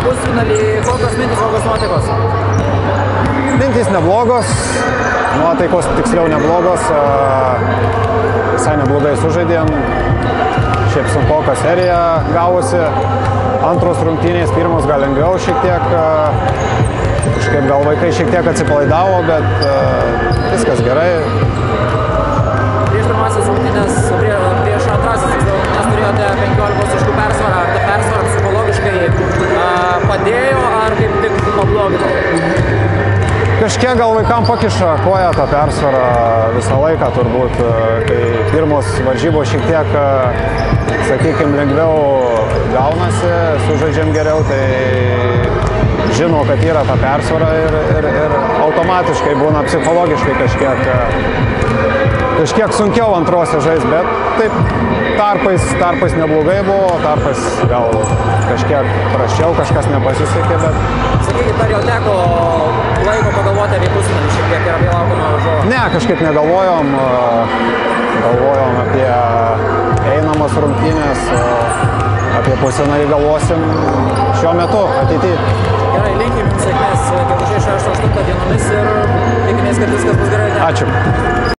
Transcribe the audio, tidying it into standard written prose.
pusfinalį, kokios mintys, kokios nuotaikos? Mintys neblogos, nuotaikos tiksliau neblogos, visai neblogai sužaidėm, šiaip sunkoka serija gavosi, antros rungtynės, pirmos gal lengviau šiek tiek, kažkaip gal vaikai šiek tiek atsipalaidavo, bet viskas gerai. Prieš pirmasis rungtynės, prieš antrasis rungtynės turėjote 15 taškų persvarą, ar ta persvara psichologiškai padėjo, ar kaip tik pablogino? Kažkiek gal vaikam pakiša koją tą persvarą visą laiką turbūt, kai pirmos varžybos šiek tiek, sakykime, lengviau gaunasi, sužaidžiam geriau, tai žino, kad yra ta persvara ir automatiškai būna psichologiškai kažkiek sunkiau antrose žais, bet taip tarpais neblogai buvo, tarpais gal kažkiek prasčiau, kažkas nepasisekė, bet... Sakykit, ar jau teko laiko pagalvoti apie pusfinalį šiek tiek ir apie laukiamą varžovą? Ne, kažkaip negalvojom, galvojom apie einamas rungtynės, apie pusfinalį galvosim šiuo metu, ateityje. Gerai, linkim jums sėkmės gegužės 6-8 dienomis ir tikimės, kad viskas bus gerai. Ačiū.